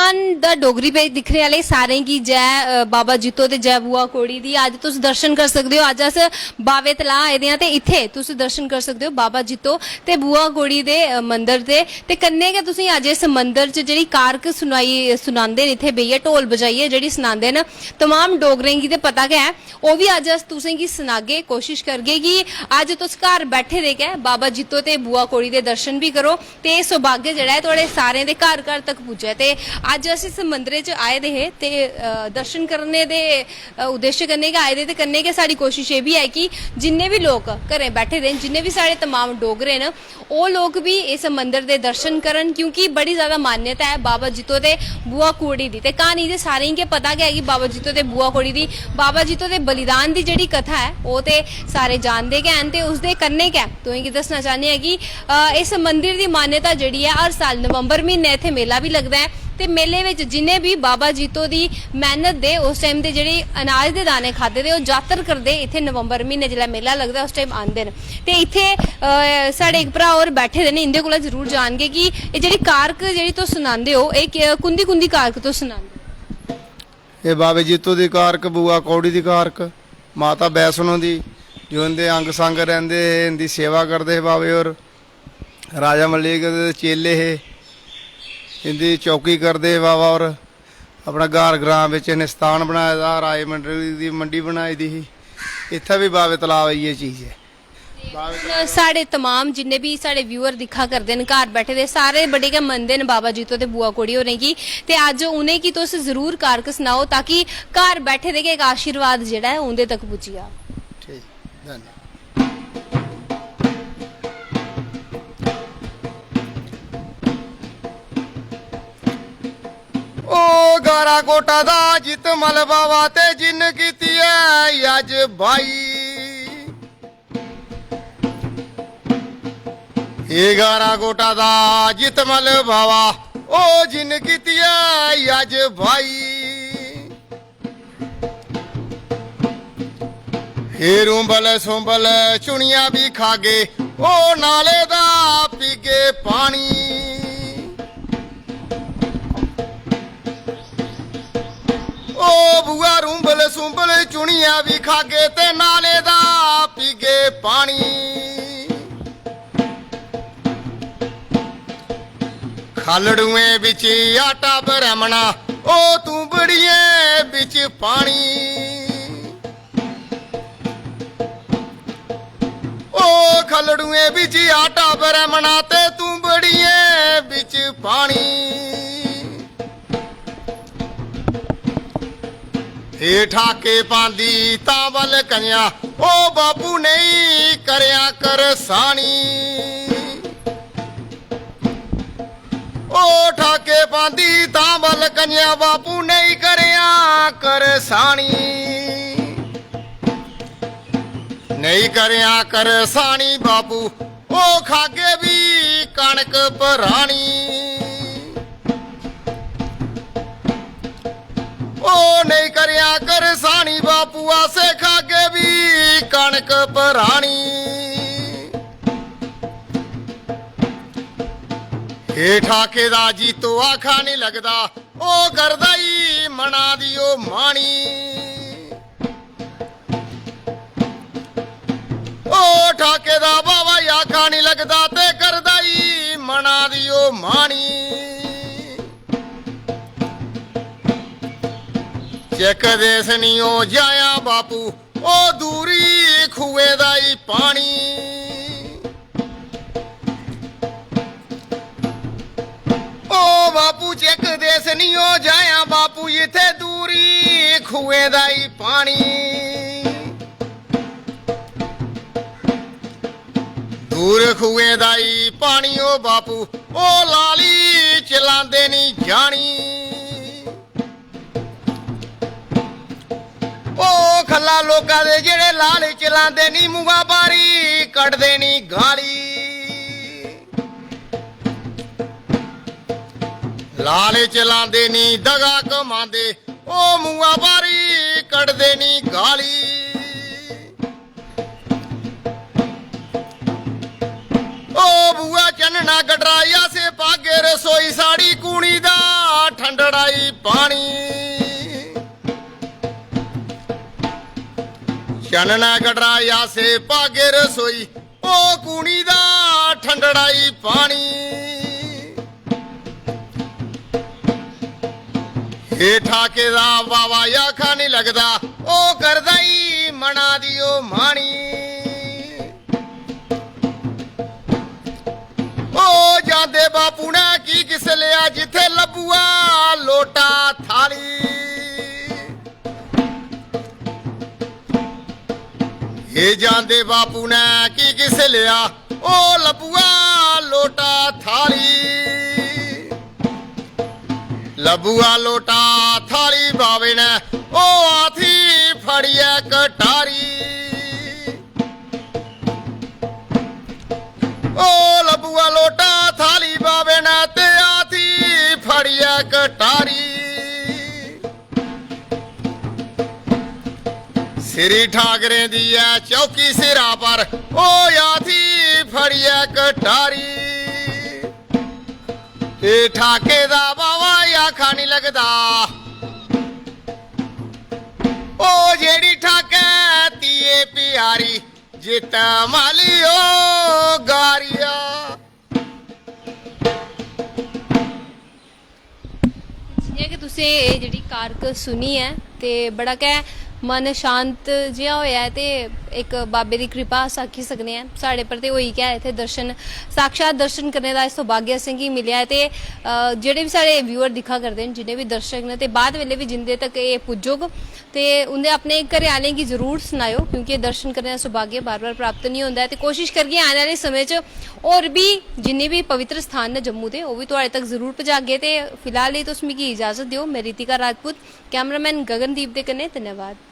नौजवान दा डोगरी पेज दिखने वाले सारे की जय बाबा जितो ते जय बुआ कोड़ी दी। अज तुस दर्शन कर सकते हो। अज अस बावे तलाऽ आए दे आं ते इत्थे तुस दर्शन कर सकते हो बाबा जितो ते बुआ कोड़ी दे मंदिर दे। ते कन्नै गै तुसें अज इस मंदिर च जेह्ड़ी कारक सुनांदे न इत्थे बेहियै ढोल बजाइयै जेह्ड़ी सनांदे न तमाम डोगरें गी ते पता गै है। ओह् बी अज अस तुसें गी सनागे, कोशिश करगे कि अज तुस घर बैठे दे गै बाबा जितो ते बुआ कोड़ी दे दर्शन भी करो ते एह् सौभाग्य जेह्ड़ा है थुआढ़े सारें दे घर घर तक पुज्जे। ते अज अस इस मंदिरै च आए दे हे ते दर्शन करने दे उद्देश्य कन्नै गै आए दे ते कन्नै गै साढ़ी कोशिश एह् बी है कि जिन्ने भी लोग घरें बैठे दे न, जिन्ने भी साढ़े तमाम डोगरे न, ओह् लोग भी इस मंदिर दे दर्शन करन क्योंकि बड़ी ज्यादा मान्यता है बाबा जितो ते बुआ कोड़ी दी। ते क्हानी ते सारें गी पता गै है कि बाबा जितो ते बुआ कोड़ी दी, बाबा जितो दे बलिदान दी जेह्ड़ी कथा है ओह् ते सारे जानदे गै न। ते उसदे कन्नै गै तुसें गी दस्सना चाहन्ने आं कि इस मंदिर दी मान्यता जेह्ड़ी है हर साल नवंबर म्हीने इत्थे मेला भी लगदा है ते मेले विच जिन्ने भी बाबा जितो दी मेहनत दे उस टाइम दे जेह्ड़े अनाज दे दाने खादे दे ओह् जात्तर करदे इत्थे नवंबर म्हीने जिसलै मेला लगदा उस टाइम आंदे न। ते इत्थे साढ़े इक भरा होर बैठे दे न, इंदे कोला जरूर जानगे कि एह् जेह्ड़ी कारक जेह्ड़ी तुस सनांदे हो एह् कुंदी कुंदी कारक तुस सनांदे? ये बाबे जितो दी कारक, बुआ कौड़ी दी कारक, माता वैष्णो दी जो इंदे अंग संग रहिंदे इंदी सेवा करदे हे बाबे होर, राजा मलिक दे चेले हे, इंदी चौकी करदे बाबा होर। अपना गार ग्रां बिच इन्हें स्थान बनाए दा, राज मंडली दी मंडी बनाई दी ही। इत्थै भी बाबे तलाब इयै चीज है। साढ़े तमाम जिन्ने भी साढ़े व्यूअर दिक्खा करदे न घर बैठे दे सारे बड़े गै मनदे न बाबा जितो ते बुआ कोड़ी होरें गी। ते अज्ज उ'नें गी तुस जरूर कारक सनाओ ताकि घर बैठे दे गै इक आशीर्वाद जेह्ड़ा है उं'दे तक पुज्जी जा। ठीक, धन्यवाद। ओ गारा कोटा दा जित मल बाबा ते जिन कीती है अज भाई, ए गारा कोटा दा जित मल बाबा ओ जिन कीती है अज भाई। हे रूंबल सुंबल चुनिया भी खागे ओ नाले दा पीगे पानी। ओ बुआ रूंबल सुंबल चुनिया भी खागे ते नाले दा पीगे पानी। खालड़ुएं बिच आटा ब्रह्मणा ओ तू बड़िए बिच पानी। ओ खालड़ुएं बिच आटा ब्रह्मणा ते तू बड़िए बिच पानी। हे ठाके पांदी तावल कन्या ओ बापू नहीं करया कर सानी। ओ ठाके पांदी तावल कन्या बापू नहीं करया कर सानी। नहीं करया कर सानी बापू ओ खागे भी कणक भरानी। ओ नहीं करया कर सानी बापू आसे खागे भी कणक भरानी। हे ठाके दा जी तो आखा नहीं लगदा ओ करदा ही मना दियो मानी। ओ ठाके दा बाबा आखा नहीं लगदा ते करदा ही मना दियो मानी। चेक देस नहीं ओ जाया बापू ओ दूरी खुए दा ही पानी। ओ बापू चेक देस नहीं ओ जाया बापू इथे दूरी खुए दा ही पानी। दूर खुए दा ही पानी ओ बापू ओ लाली चलांदे नहीं जानी। ओ खल्ला लोकां दे जेड़े लाल चलांदे नी मुआ बारी कटदे नी गाली। लाल चलांदे नी दगा कमांदे ओ मुआ बारी कटदे नी गाली। ओ बुआ चन चानना गडराया से पागे रसोई साड़ी कूणी दा ठंडड़ाई पानी चानना गडराया से पागे रसोई ओ कूणी दा ठंडड़ाई पानी हे ठाके दा बाबा आखा नहीं लगदा ओ करदा ही मना दियो माणी ओ जांदे बापू ने की किस लिया जिथे लबुआ लोटा थाली हे जांदे बापू ने की किस लिया ओ लबुआ लोटा थाली लबुआ लोटा थाली बावे ने ओ हाथी फड़िया कटारी ओ लबुआ लोटा थाली बावे ने ते हाथी फड़िया कटारी सिरी ठाकरे दी है चौकी सिरा पर ओ हाथी फड़िया कटारी ए ठाके दा बावा आखा नहीं लगदा ओ जेड़ी ठाके तीए प्यारी जित माली ओ गारिया ਜਿਵੇਂ ਕਿ ਤੁਸੀਂ ਇਹ ਜਿਹੜੀ ਕਾਰਕ ਸੁਣੀ ਹੈ ਤੇ ਬੜਾ ਕਹਿ ਮਨ ਸ਼ਾਂਤ ਜਿਹਾ ਹੋਇਆ ਹੈ ਤੇ ਇੱਕ ਬਾਬੇ ਦੀ ਕਿਰਪਾ ਸਾਖੀ ਸਕਨੇ ਆ ਸਾਡੇ ਪਰ ਤੇ ਹੋਈ ਕਿਆ ਇੱਥੇ ਦਰਸ਼ਨ ਸਾਖਸ਼ਾਤ ਦਰਸ਼ਨ ਕਰਨੇ ਦਾ ਇਸ ਸੁਭਾਗਿਆ ਸਿੰਘ ਹੀ ਮਿਲਿਆ ਹੈ ਤੇ ਜਿਹੜੇ ਵੀ ਸਾਡੇ ਵਿਊਅਰ ਦਿਖਾ ਕਰਦੇ ਨੇ ਜਿੰਨੇ ਵੀ ਦਰਸ਼ਕ ਨੇ ਤੇ ਬਾਅਦ ਵੇਲੇ ਵੀ ਜਿੰਦੇ ਤੱਕ ਇਹ ਪੁੱਜੋਗ ਤੇ ਉਹਨੇ ਆਪਣੇ ਘਰੇ ਆਣੇ की जरूर सुनायो क्योंकि दर्शन करने का सौभाग्य बार बार प्राप्त नहीं होता है तो कोशिश करिए आने वाले समय च और भी जिन्ने भी पवित्र स्थान ने जम्मू के वो भी तुहाडे तक जरूर पजागे ते फिलहाल तुस मिगी इजाजत दिओ मैं रितिका राजपूत कैमरामैन गगनदीप दे कन्नै धन्यवाद।